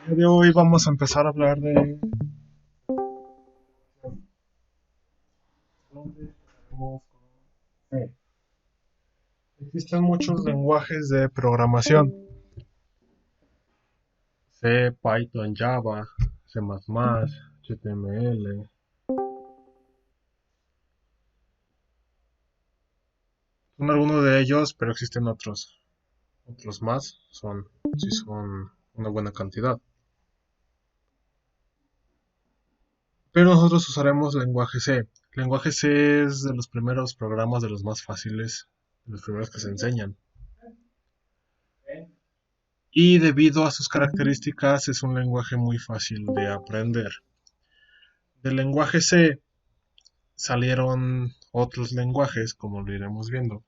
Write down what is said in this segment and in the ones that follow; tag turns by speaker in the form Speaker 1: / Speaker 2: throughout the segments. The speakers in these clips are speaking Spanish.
Speaker 1: El día de hoy vamos a empezar a hablar de donde tenemos C. Existen muchos lenguajes de programación: C, Python, Java, C++, HTML. Son algunos de ellos, pero existen otros más. Sí son una buena cantidad. Pero nosotros usaremos lenguaje C. Lenguaje C es de los primeros programas, de los más fáciles, de los primeros que se enseñan. Y debido a sus características es un lenguaje muy fácil de aprender. Del lenguaje C salieron otros lenguajes, como lo iremos viendo,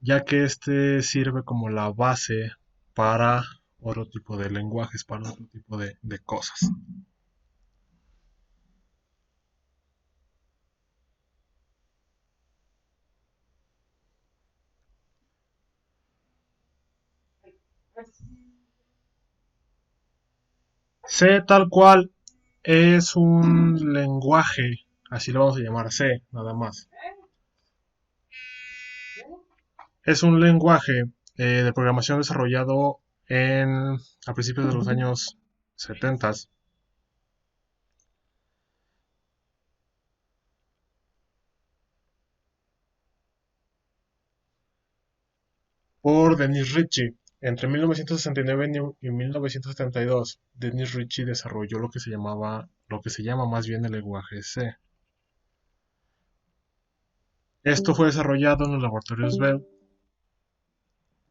Speaker 1: ya que este sirve como la base para otro tipo de lenguajes, para otro tipo de cosas. C tal cual es un lenguaje, así lo vamos a llamar C, nada más. Es un lenguaje de programación desarrollado a principios de los años 70 por Dennis Ritchie. Entre 1969 y 1972, Dennis Ritchie desarrolló lo que se llama más bien el lenguaje C. Esto fue desarrollado en los laboratorios Bell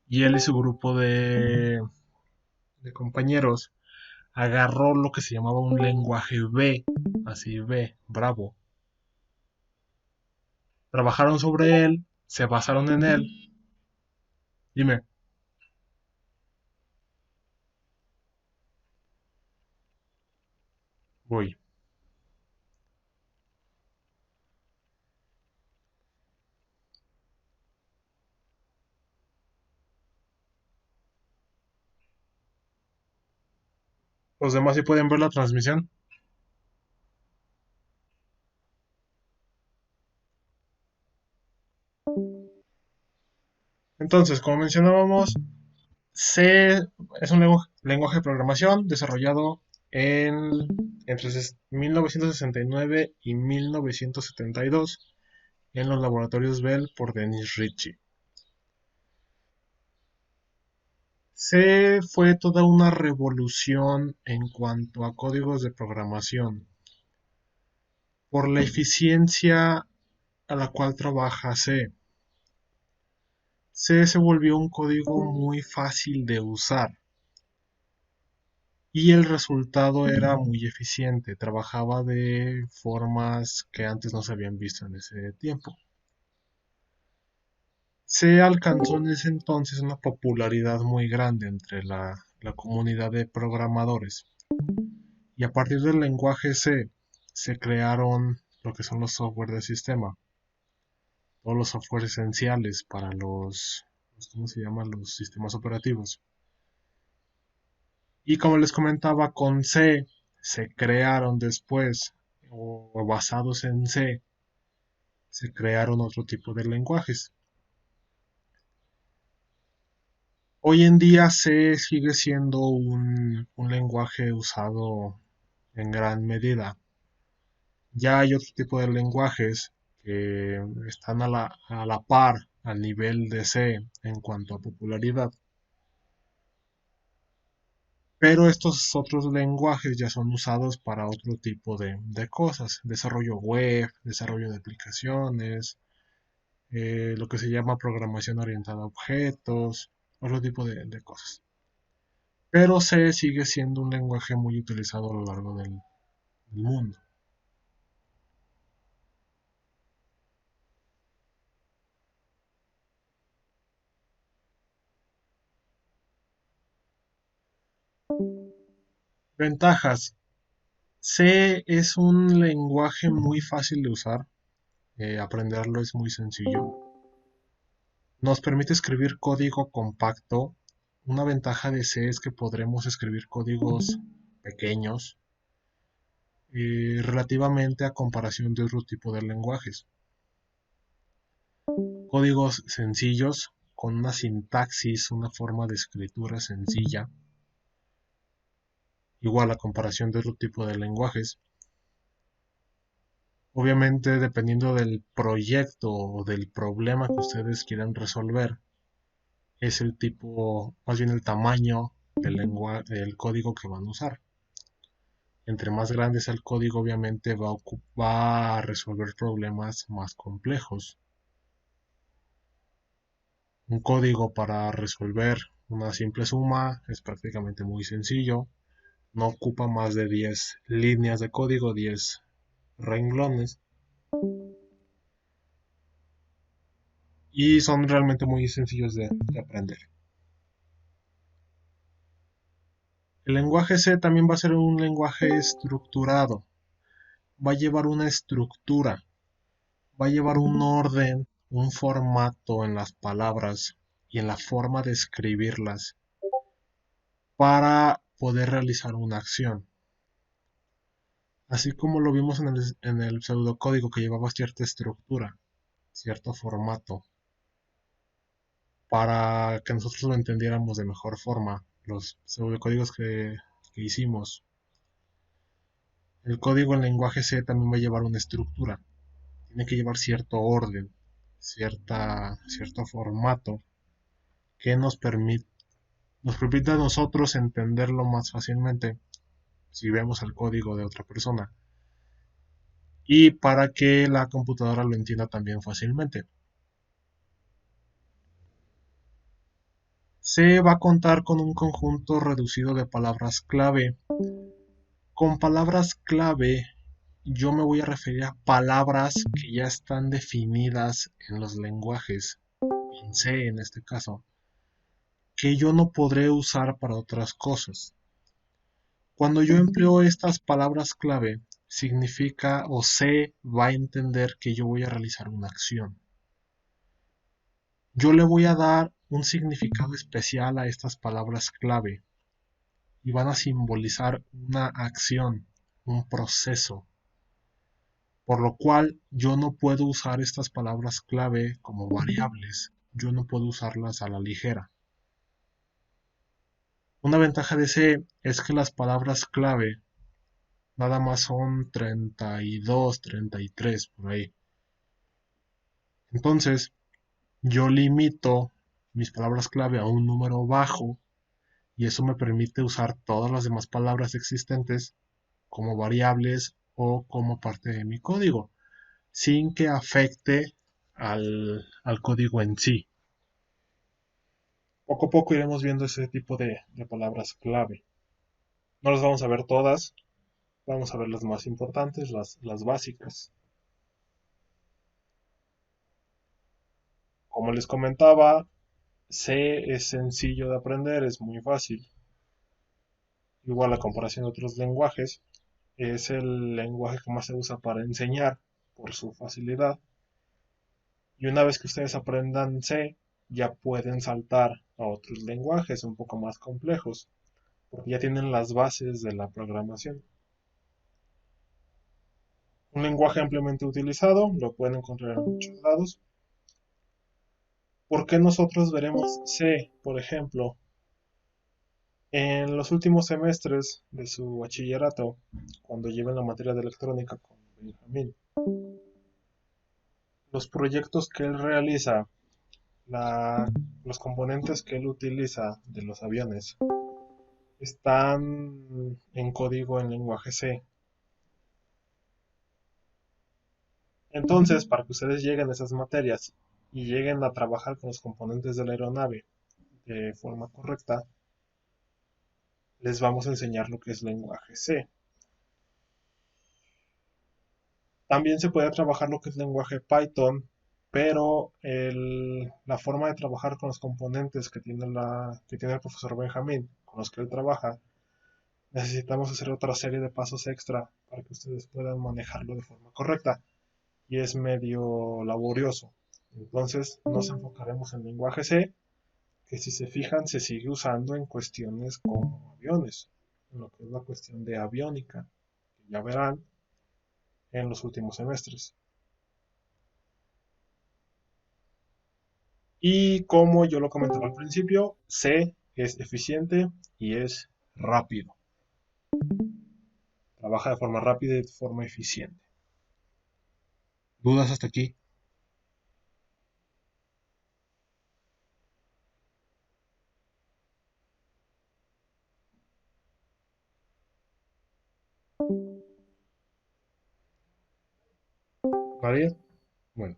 Speaker 1: y él y su grupo de compañeros agarró lo que se llamaba un lenguaje B, así B, bravo. Trabajaron sobre él, se basaron en él. Dime. Voy. Los demás sí pueden ver la transmisión. Entonces, como mencionábamos, C es un lenguaje de programación desarrollado entre 1969 y 1972 en los laboratorios Bell por Dennis Ritchie. C fue toda una revolución en cuanto a códigos de programación, por la eficiencia a la cual trabaja C. C se volvió un código muy fácil de usar y el resultado era muy eficiente, trabajaba de formas que antes no se habían visto en ese tiempo. Se alcanzó en ese entonces una popularidad muy grande entre la comunidad de programadores y a partir del lenguaje C se crearon lo que son los software de sistema, todos los software esenciales para ¿cómo se llaman? Los sistemas operativos. Y como les comentaba, con C se crearon después, o basados en C, se crearon otro tipo de lenguajes. Hoy en día C sigue siendo un lenguaje usado en gran medida. Ya hay otro tipo de lenguajes que están a la par, al nivel de C en cuanto a popularidad. Pero estos otros lenguajes ya son usados para otro tipo de cosas: desarrollo web, desarrollo de aplicaciones, lo que se llama programación orientada a objetos, otro tipo de cosas. Pero C sigue siendo un lenguaje muy utilizado a lo largo del mundo. Ventajas. C es un lenguaje muy fácil de usar, aprenderlo es muy sencillo. Nos permite escribir código compacto Una ventaja de C es que podremos escribir códigos pequeños relativamente a comparación de otro tipo de lenguajes. Códigos sencillos con una sintaxis, una forma de escritura sencilla, igual a comparación de otro tipo de lenguajes. Obviamente, dependiendo del proyecto o del problema que ustedes quieran resolver, es el tipo, más bien el tamaño del código que van a usar. Entre más grande sea el código, obviamente va a resolver problemas más complejos. Un código para resolver una simple suma es prácticamente muy sencillo. No ocupa más de 10 líneas de código, 10 renglones. Y son realmente muy sencillos de aprender. El lenguaje C también va a ser un lenguaje estructurado. Va a llevar una estructura. Va a llevar un orden, un formato en las palabras y en la forma de escribirlas para poder realizar una acción. Así como lo vimos en el pseudocódigo que llevaba cierta estructura, cierto formato, para que nosotros lo entendiéramos de mejor forma, los pseudocódigos que hicimos. El código en lenguaje C también va a llevar una estructura, tiene que llevar cierto orden, cierto formato que nos permite a nosotros entenderlo más fácilmente si vemos el código de otra persona y para que la computadora lo entienda también fácilmente. Se va a contar con un conjunto reducido de palabras clave. Con palabras clave yo me voy a referir a palabras que ya están definidas en los lenguajes, en C en este caso, que yo no podré usar para otras cosas. Cuando yo empleo estas palabras clave, significa o C va a entender que yo voy a realizar una acción. Yo le voy a dar un significado especial a estas palabras clave y van a simbolizar una acción, un proceso, por lo cual yo no puedo usar estas palabras clave como variables, yo no puedo usarlas a la ligera. Una ventaja de C es que las palabras clave nada más son 32, 33 por ahí. Entonces, yo limito mis palabras clave a un número bajo y eso me permite usar todas las demás palabras existentes como variables o como parte de mi código, sin que afecte al código en sí. Poco a poco iremos viendo ese tipo de palabras clave. No las vamos a ver todas, vamos a ver las más importantes, las básicas. Como les comentaba, C es sencillo de aprender, es muy fácil. Igual a comparación de otros lenguajes, es el lenguaje que más se usa para enseñar por su facilidad. Y una vez que ustedes aprendan C, ya pueden saltar a otros lenguajes un poco más complejos, porque ya tienen las bases de la programación. Un lenguaje ampliamente utilizado, lo pueden encontrar en muchos lados. ¿Por qué nosotros veremos C, por ejemplo, en los últimos semestres de su bachillerato, cuando lleven la materia de electrónica con Benjamín? Los proyectos que él realiza, los componentes que él utiliza de los aviones, están en código en lenguaje C. Entonces, para que ustedes lleguen a esas materias y lleguen a trabajar con los componentes de la aeronave de forma correcta, les vamos a enseñar lo que es lenguaje C. También se puede trabajar lo que es lenguaje Python, pero la forma de trabajar con los componentes que tiene el profesor Benjamín, con los que él trabaja, necesitamos hacer otra serie de pasos extra para que ustedes puedan manejarlo de forma correcta. Y es medio laborioso. Entonces nos enfocaremos en lenguaje C que si se fijan se sigue usando en cuestiones como aviones, en lo que es la cuestión de aviónica, que ya verán en los últimos semestres. Y como yo lo comentaba al principio, C es eficiente y es rápido. Trabaja de forma rápida y de forma eficiente. ¿Dudas hasta aquí? ¿Vale? Bueno,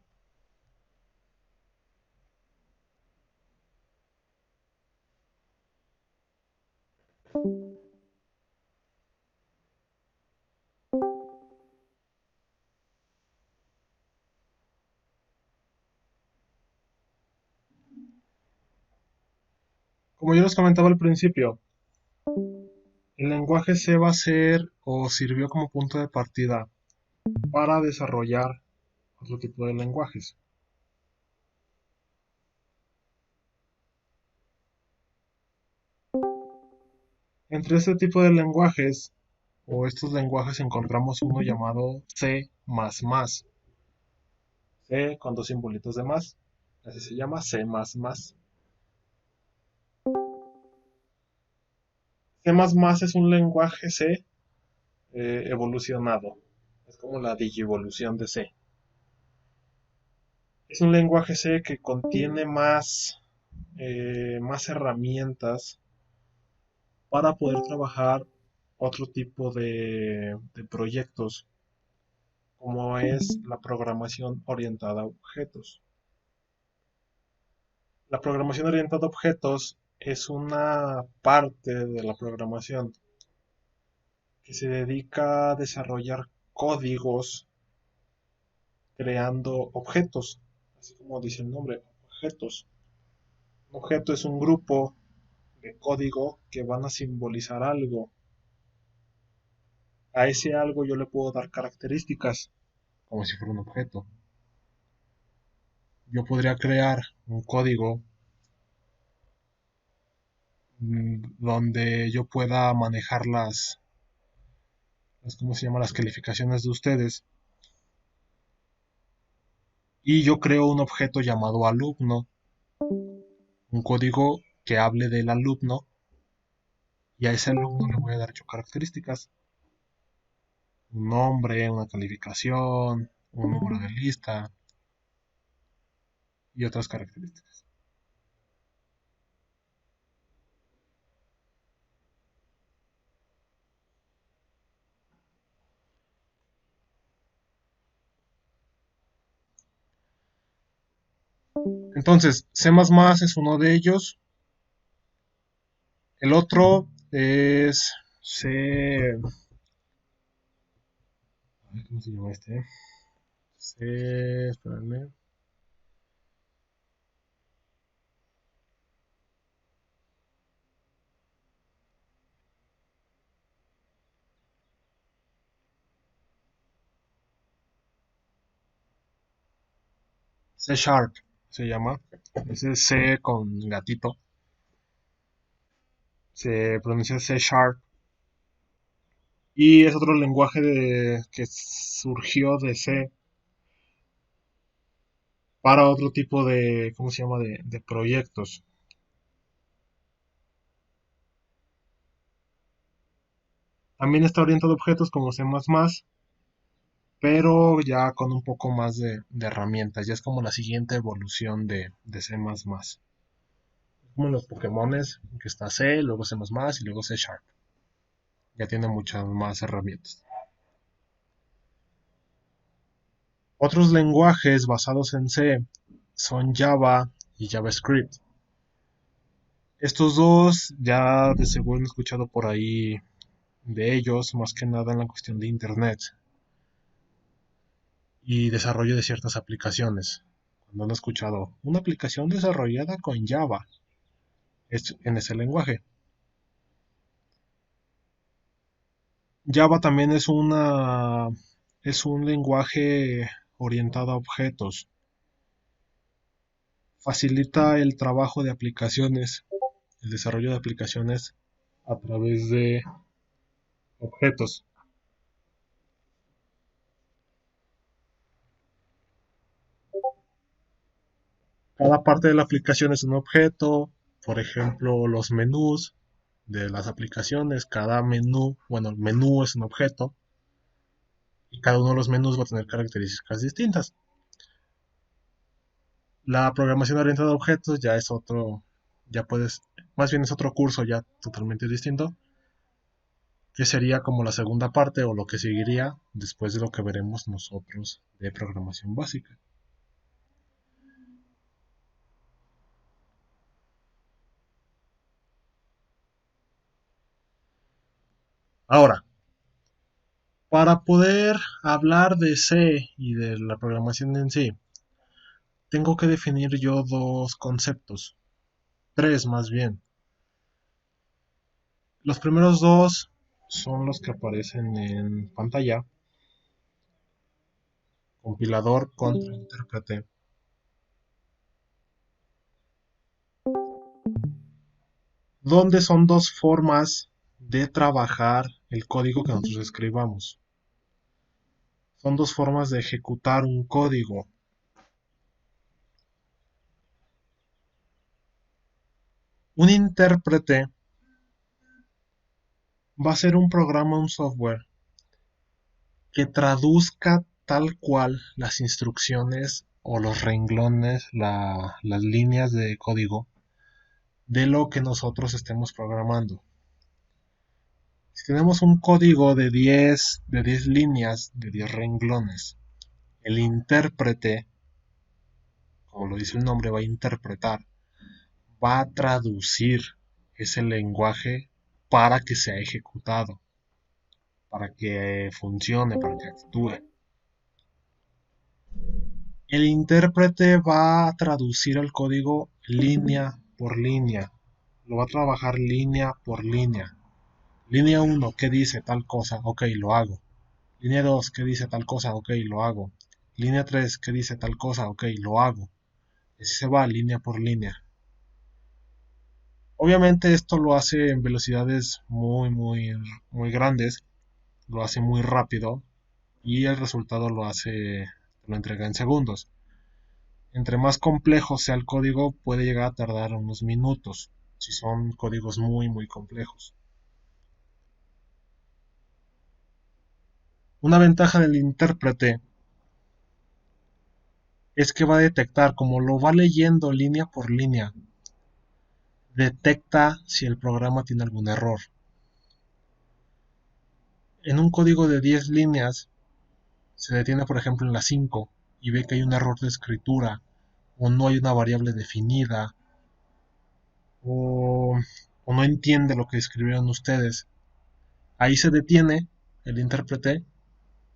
Speaker 1: como yo les comentaba al principio, el lenguaje C va a ser o sirvió como punto de partida para desarrollar otro tipo de lenguajes. Entre este tipo de lenguajes o estos lenguajes encontramos uno llamado C++. C con dos simbolitos de más. Así se llama C++. C++ es un lenguaje C evolucionado. Es como la digievolución de C. Es un lenguaje C que contiene más herramientas para poder trabajar otro tipo de proyectos, como es la programación orientada a objetos. La programación orientada a objetos es una parte de la programación que se dedica a desarrollar códigos creando objetos, así como dice el nombre, objetos. Un objeto es un grupo de código que van a simbolizar algo. A ese algo yo le puedo dar características, como si fuera un objeto. Yo podría crear un código donde yo pueda manejar ¿cómo se llama? Las calificaciones de ustedes. Y yo creo un objeto llamado alumno, un código que hable del alumno, y a ese alumno le voy a dar yo características, un nombre, una calificación, un número de lista y otras características. Entonces, C++ es uno de ellos. El otro es C. ¿Cómo se llama este? C. Espérame. C Sharp se llama. Ese es C con gatito. Se pronuncia C Sharp. Y es otro lenguaje que surgió de C para otro tipo de, ¿cómo se llama? De proyectos. También está orientado a objetos como C++, pero ya con un poco más de herramientas. Ya es como la siguiente evolución de C++. Como los Pokémones, que está C, luego C++ y luego C Sharp. Ya tiene muchas más herramientas. Otros lenguajes basados en C son Java y JavaScript. Estos dos ya de seguro han escuchado por ahí de ellos, más que nada en la cuestión de Internet y desarrollo de ciertas aplicaciones. Cuando han escuchado una aplicación desarrollada con Java, es en ese lenguaje. Java también es un lenguaje orientado a objetos. Facilita el trabajo de aplicaciones, el desarrollo de aplicaciones a través de objetos. Cada parte de la aplicación es un objeto, por ejemplo, los menús de las aplicaciones, cada menú, bueno, el menú es un objeto y cada uno de los menús va a tener características distintas. La programación orientada a objetos ya es otro, ya puedes, más bien es otro curso ya totalmente distinto, que sería como la segunda parte o lo que seguiría después de lo que veremos nosotros de programación básica. Ahora, para poder hablar de C y de la programación en sí, tengo que definir yo dos conceptos, tres más bien. Los primeros dos son los que aparecen en pantalla, compilador contra intérprete, donde son dos formas de trabajar el código que nosotros escribamos. Son dos formas de ejecutar un código. Un intérprete va a ser un programa, un software que traduzca tal cual las instrucciones o los renglones, las líneas de código de lo que nosotros estemos programando. Si tenemos un código de 10 líneas, de 10 renglones, el intérprete, como lo dice el nombre, va a interpretar, va a traducir ese lenguaje para que sea ejecutado, para que funcione, para que actúe. El intérprete va a traducir el código línea por línea, lo va a trabajar línea por línea. Línea 1, ¿qué dice tal cosa? Ok, lo hago. Línea 2, ¿qué dice tal cosa? Ok, lo hago. Línea 3, ¿qué dice tal cosa? Ok, lo hago. Así se va línea por línea. Obviamente esto lo hace en velocidades muy grandes, lo hace muy rápido y el resultado lo entrega en segundos. Entre más complejo sea el código, puede llegar a tardar unos minutos, si son códigos muy complejos. Una ventaja del intérprete es que va a detectar, como lo va leyendo línea por línea, detecta si el programa tiene algún error. En un código de 10 líneas, se detiene por ejemplo en la 5 y ve que hay un error de escritura, o no hay una variable definida, o, o no entiende lo que escribieron ustedes. Ahí se detiene el intérprete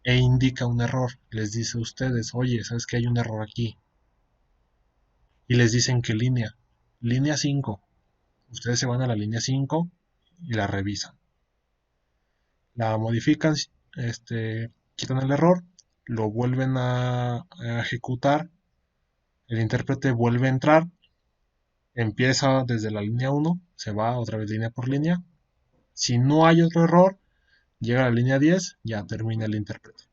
Speaker 1: e indica un error. Les dice a ustedes, oye, ¿sabes que hay un error aquí? Y les dicen que línea. Línea 5. Ustedes se van a la línea 5 y la revisan. La modifican, quitan el error, lo vuelven a ejecutar, el intérprete vuelve a entrar, empieza desde la línea 1, se va otra vez línea por línea. Si no hay otro error, llega a la línea 10, ya termina el intérprete.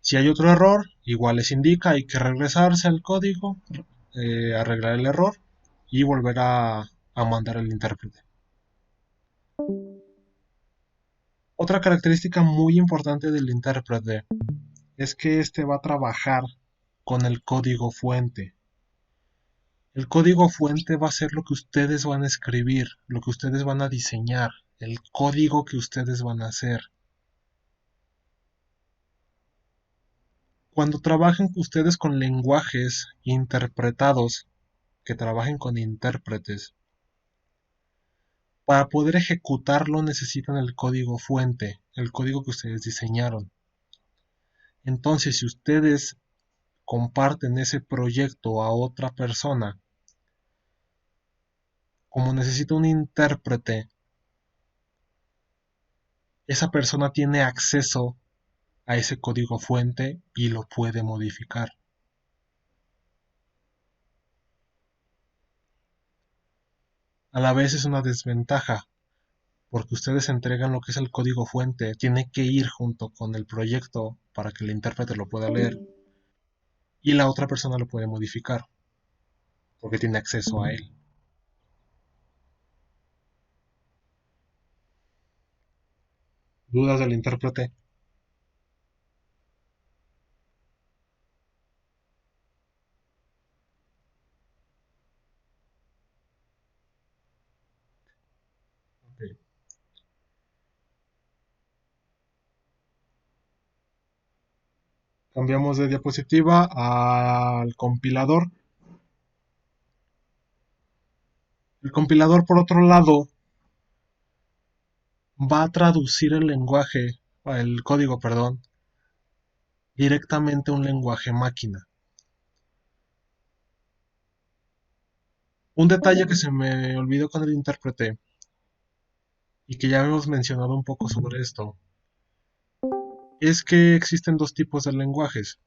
Speaker 1: Si hay otro error, igual les indica, hay que regresarse al código, arreglar el error y volver a mandar el intérprete. Otra característica muy importante del intérprete es que este va a trabajar con el código fuente. El código fuente va a ser lo que ustedes van a escribir, lo que ustedes van a diseñar, el código que ustedes van a hacer. Cuando trabajen ustedes con lenguajes interpretados, que trabajen con intérpretes, para poder ejecutarlo necesitan el código fuente, el código que ustedes diseñaron. Entonces, si ustedes comparten ese proyecto a otra persona, como necesita un intérprete, esa persona tiene acceso a ese código fuente y lo puede modificar. A la vez es una desventaja, porque ustedes entregan lo que es el código fuente, tiene que ir junto con el proyecto para que el intérprete lo pueda leer y la otra persona lo puede modificar, porque tiene acceso a él. ¿Dudas del intérprete? Ok. Cambiamos de diapositiva al compilador. El compilador, por otro lado, va a traducir el lenguaje, el código, perdón, directamente a un lenguaje máquina. Un detalle que se me olvidó con el intérprete y que ya hemos mencionado un poco sobre esto, es que existen dos tipos de lenguajes.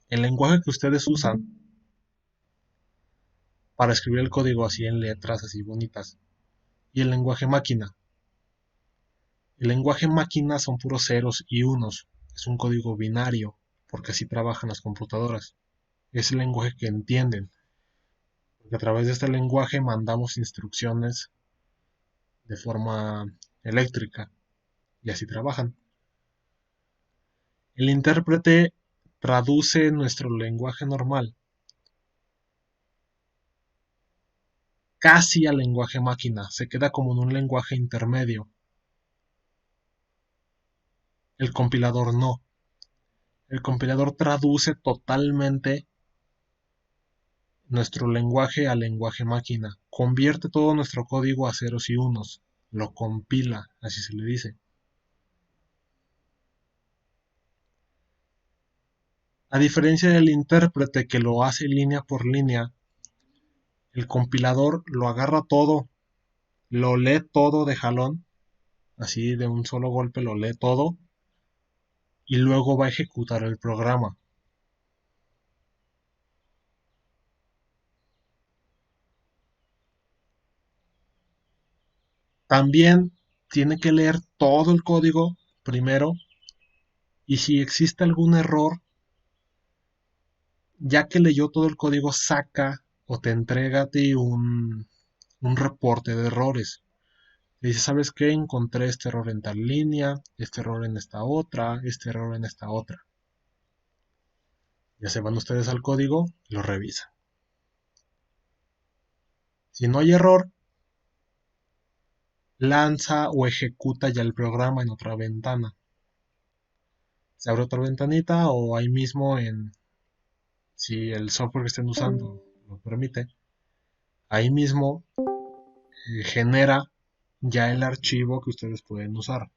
Speaker 1: El lenguaje que ustedes usan para escribir el código así en letras así bonitas y el lenguaje máquina. El lenguaje máquina son puros ceros y unos, es un código binario porque así trabajan las computadoras. Es el lenguaje que entienden, porque a través de este lenguaje mandamos instrucciones de forma eléctrica y así trabajan. El intérprete traduce nuestro lenguaje normal casi al lenguaje máquina, se queda como en un lenguaje intermedio. El compilador no. El compilador traduce totalmente nuestro lenguaje al lenguaje máquina, convierte todo nuestro código a ceros y unos, lo compila, así se le dice. A diferencia del intérprete que lo hace línea por línea, el compilador lo agarra todo, lo lee todo de jalón, así de un solo golpe lo lee todo y luego va a ejecutar el programa. También tiene que leer todo el código primero y si existe algún error, ya que leyó todo el código, saca o te entrega a ti un reporte de errores. Le dice, ¿sabes qué? Encontré este error en tal línea, este error en esta otra, este error en esta otra. Ya se van ustedes al código y lo revisan. Si no hay error, lanza o ejecuta ya el programa en otra ventana. Se abre otra ventanita o ahí mismo si el software que estén usando lo permite, ahí mismo genera ya el archivo que ustedes pueden usar.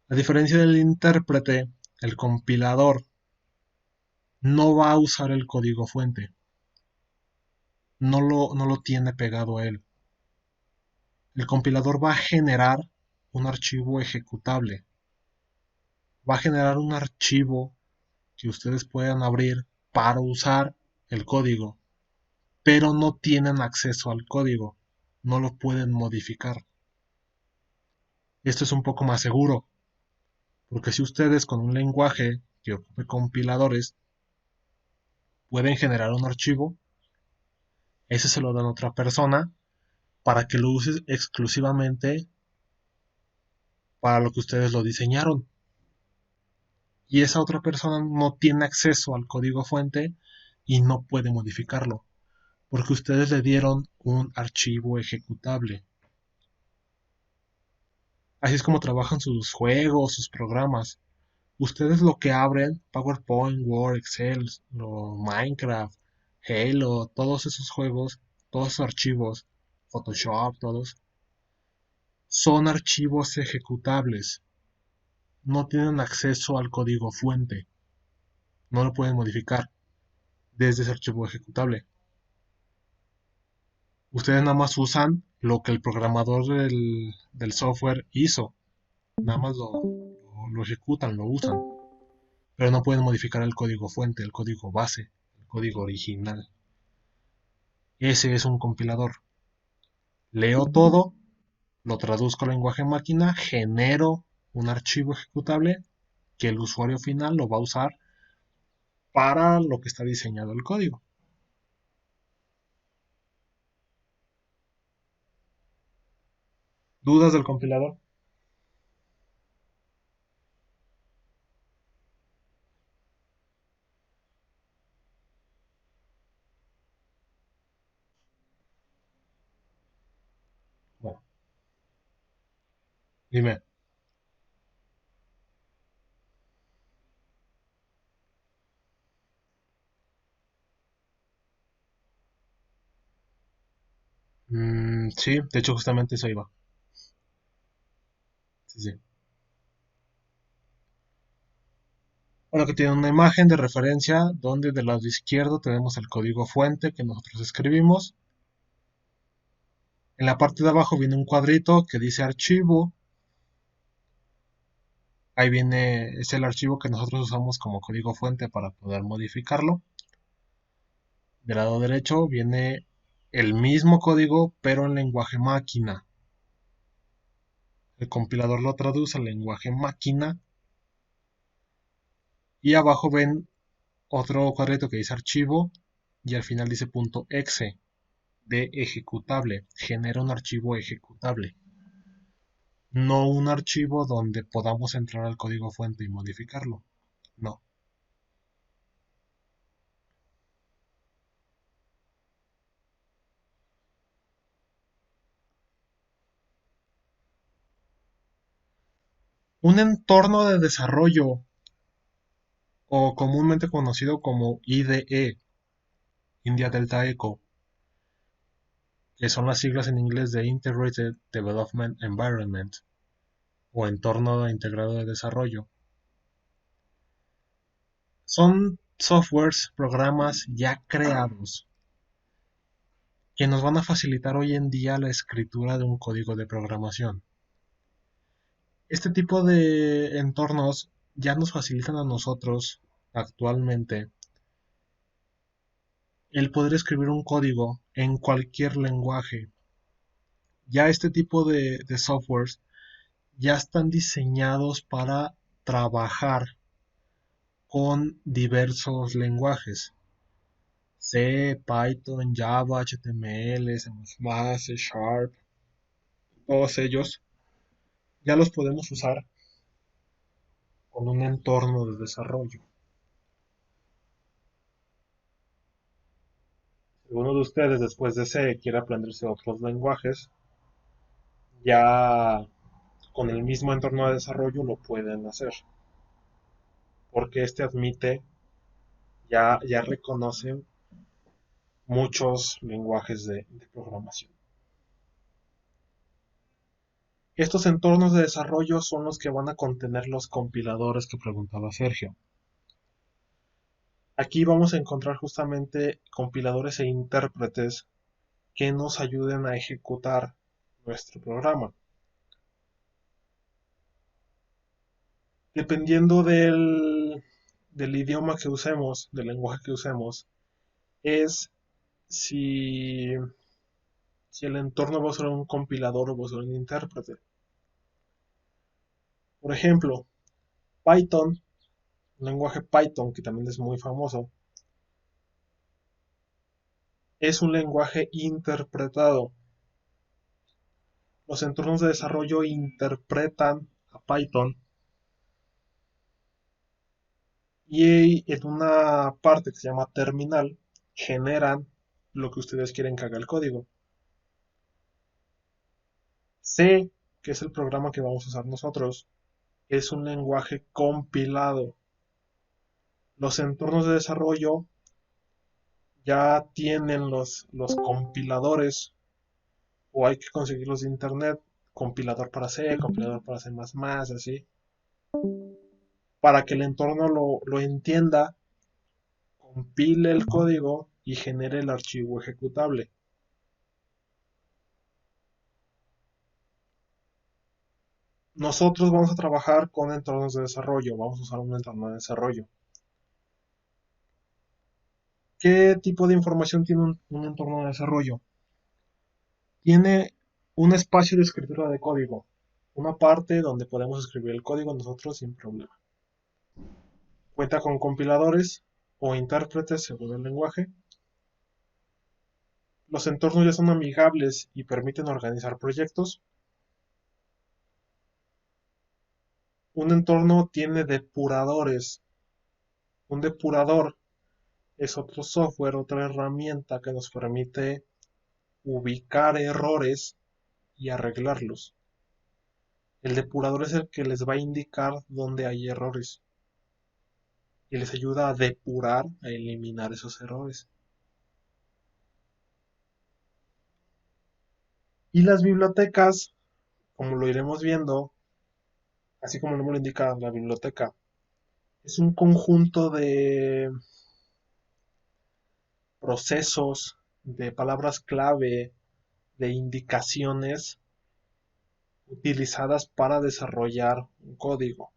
Speaker 1: A diferencia del intérprete, el compilador no va a usar el código fuente, no lo tiene pegado a él. El compilador va a generar un archivo ejecutable, va a generar un archivo que ustedes puedan abrir para usar el código, pero no tienen acceso al código, no lo pueden modificar. Esto es un poco más seguro, porque si ustedes con un lenguaje que ocupe compiladores pueden generar un archivo, ese se lo dan a otra persona para que lo use exclusivamente para lo que ustedes lo diseñaron. Y esa otra persona no tiene acceso al código fuente y no puede modificarlo, porque ustedes le dieron un archivo ejecutable. Así es como trabajan sus juegos, sus programas. Ustedes lo que abren, PowerPoint, Word, Excel, Minecraft, Halo, todos esos juegos, todos esos archivos, Photoshop, todos, son archivos ejecutables. No tienen acceso al código fuente. No lo pueden modificar desde ese archivo ejecutable. Ustedes nada más usan lo que el programador del software hizo. Nada más lo ejecutan, lo usan. pero no pueden modificar el código fuente, el código base, el código original. Ese es un compilador. Leo todo, lo traduzco al lenguaje máquina, genero un archivo ejecutable que el usuario final lo va a usar para lo que está diseñado el código. ¿Dudas del compilador? Bueno, dime. Sí, de hecho justamente eso iba. Sí, sí. Bueno, que tiene una imagen de referencia donde del lado izquierdo tenemos el código fuente que nosotros escribimos. En la parte de abajo viene un cuadrito que dice archivo. Ahí viene, es el archivo que nosotros usamos como código fuente para poder modificarlo. Del lado derecho viene el mismo código, pero en lenguaje máquina. El compilador lo traduce al lenguaje máquina. Y abajo ven otro cuadrito que dice archivo y al final dice .exe de ejecutable. Genera un archivo ejecutable. No un archivo donde podamos entrar al código fuente y modificarlo. No. Un entorno de desarrollo, o comúnmente conocido como IDE, India Delta Echo, que son las siglas en inglés de Integrated Development Environment, o entorno integrado de desarrollo, son softwares, programas ya creados que nos van a facilitar hoy en día la escritura de un código de programación. Este tipo de entornos ya nos facilitan a nosotros actualmente el poder escribir un código en cualquier lenguaje. Ya este tipo de softwares ya están diseñados para trabajar con diversos lenguajes. C, Python, Java, HTML, C++, C Sharp, todos ellos ya los podemos usar con un entorno de desarrollo. Si alguno de ustedes después de C quiere aprenderse otros lenguajes, ya con el mismo entorno de desarrollo lo pueden hacer, porque este admite, ya reconoce muchos lenguajes de programación. Estos entornos de desarrollo son los que van a contener los compiladores que preguntaba Sergio. Aquí vamos a encontrar justamente compiladores e intérpretes que nos ayuden a ejecutar nuestro programa. Dependiendo del idioma que usemos, del lenguaje que usemos, es si, si el entorno va a ser un compilador o va a ser un intérprete. Por ejemplo, Python, un lenguaje Python que también es muy famoso, es un lenguaje interpretado. Los entornos de desarrollo interpretan a Python y en una parte que se llama terminal generan lo que ustedes quieren que haga el código. C, que es el programa que vamos a usar nosotros, es un lenguaje compilado. Los entornos de desarrollo ya tienen los compiladores o hay que conseguirlos de internet, compilador para C, compilador para C++, así, para que el entorno lo entienda, compile el código y genere el archivo ejecutable. nosotros vamos a trabajar con entornos de desarrollo, vamos a usar un entorno de desarrollo. ¿Qué tipo de información tiene un entorno de desarrollo? Tiene un espacio de escritura de código, una parte donde podemos escribir el código nosotros sin problema. Cuenta con compiladores o intérpretes según el lenguaje. Los entornos ya son amigables y permiten organizar proyectos. Un entorno tiene depuradores. Un depurador es otro software, otra herramienta que nos permite ubicar errores y arreglarlos. El depurador es el que les va a indicar dónde hay errores y les ayuda a depurar, a eliminar esos errores. Y las bibliotecas, como lo iremos viendo, así como el nombre lo indica, la biblioteca es un conjunto de procesos, de palabras clave, de indicaciones utilizadas para desarrollar un código.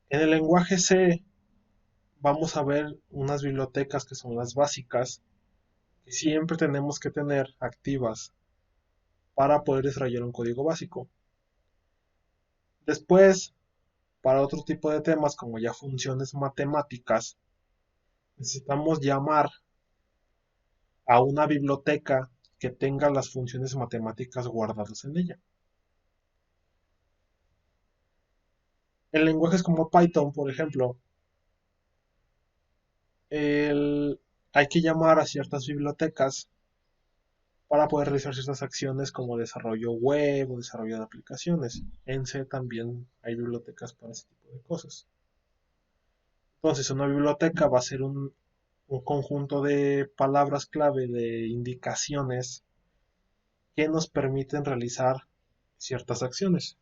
Speaker 1: En el lenguaje C vamos a ver unas bibliotecas que son las básicas, que siempre tenemos que tener activas para poder desarrollar un código básico. Después, para otro tipo de temas como ya funciones matemáticas, necesitamos llamar a una biblioteca que tenga las funciones matemáticas guardadas en ella. En lenguajes como Python, por ejemplo, hay que llamar a ciertas bibliotecas para poder realizar ciertas acciones como desarrollo web o desarrollo de aplicaciones. En C también hay bibliotecas para ese tipo de cosas. Entonces, una biblioteca va a ser un conjunto de palabras clave, de indicaciones que nos permiten realizar ciertas acciones.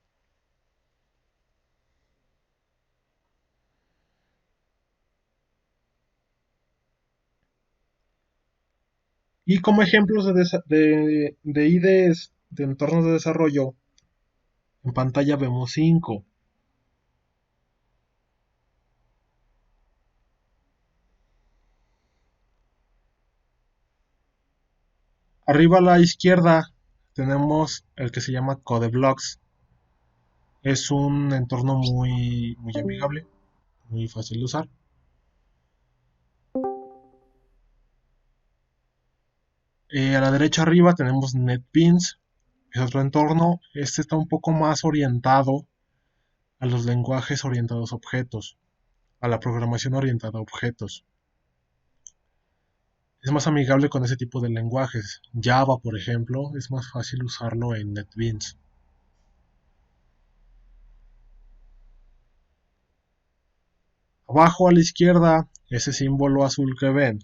Speaker 1: Y como ejemplos de IDEs, de entornos de desarrollo, en pantalla vemos 5. Arriba a la izquierda tenemos el que se llama CodeBlocks. Es un entorno muy amigable, muy fácil de usar. A la derecha arriba tenemos NetBeans, es otro entorno. Este está un poco más orientado a los lenguajes orientados a objetos, a la programación orientada a objetos. Es más amigable con ese tipo de lenguajes. Java, por ejemplo, es más fácil usarlo en NetBeans. Abajo a la izquierda, ese símbolo azul que ven,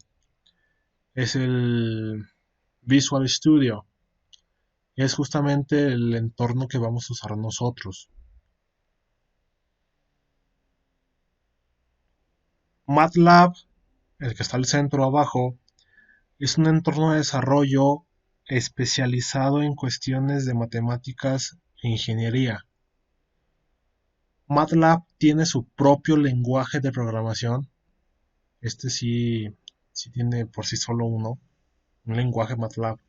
Speaker 1: es el Visual Studio. Es justamente el entorno que vamos a usar nosotros. MATLAB, el que está al centro abajo, es un entorno de desarrollo especializado en cuestiones de matemáticas e ingeniería. MATLAB tiene su propio lenguaje de programación. Este sí tiene por sí solo un lenguaje MATLAB.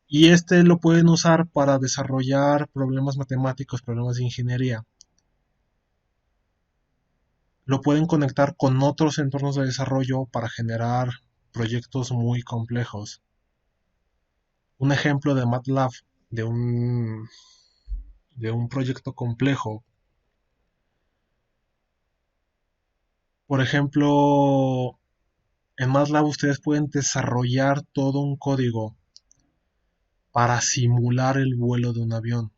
Speaker 1: Y este lo pueden usar para desarrollar problemas matemáticos, problemas de ingeniería. Lo pueden conectar con otros entornos de desarrollo para generar proyectos muy complejos. Un ejemplo de MATLAB de un proyecto complejo. Por ejemplo, en MATLAB ustedes pueden desarrollar todo un código para simular el vuelo de un avión.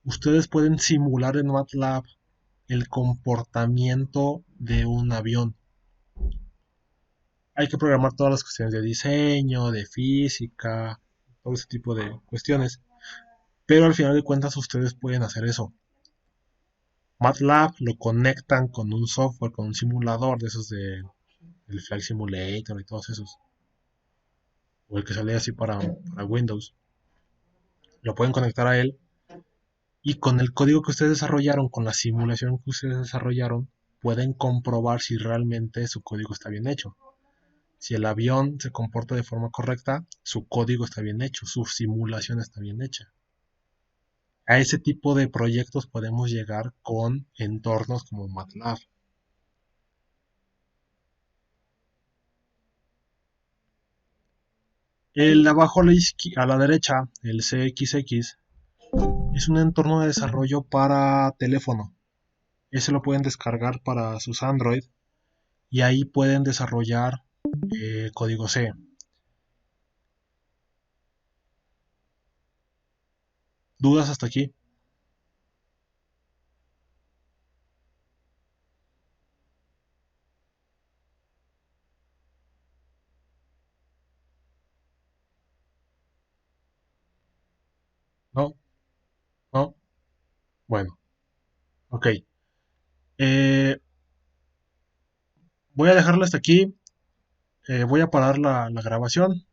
Speaker 1: Ustedes pueden simular en MATLAB el comportamiento de un avión. Hay que programar todas las cuestiones de diseño, de física, todo ese tipo de cuestiones. Pero al final de cuentas ustedes pueden hacer eso. MATLAB lo conectan con un software, con un simulador de esos del Flight Simulator y todos esos. o el que sale así para Windows. Lo pueden conectar a él y con el código que ustedes desarrollaron, con la simulación que ustedes desarrollaron, pueden comprobar si realmente su código está bien hecho. Si el avión se comporta de forma correcta, su código está bien hecho, su simulación está bien hecha. A ese tipo de proyectos podemos llegar con entornos como MATLAB. El de abajo a la derecha, el CXX, es un entorno de desarrollo para teléfono. Ese lo pueden descargar para sus Android y ahí pueden desarrollar código C. ¿Dudas hasta aquí? ¿No? ¿No? Bueno, ok. Eh, Voy a dejarlo hasta aquí. Voy a parar la grabación.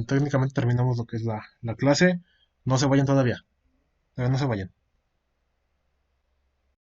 Speaker 1: Técnicamente terminamos lo que es la clase. No se vayan todavía. Todavía no se vayan.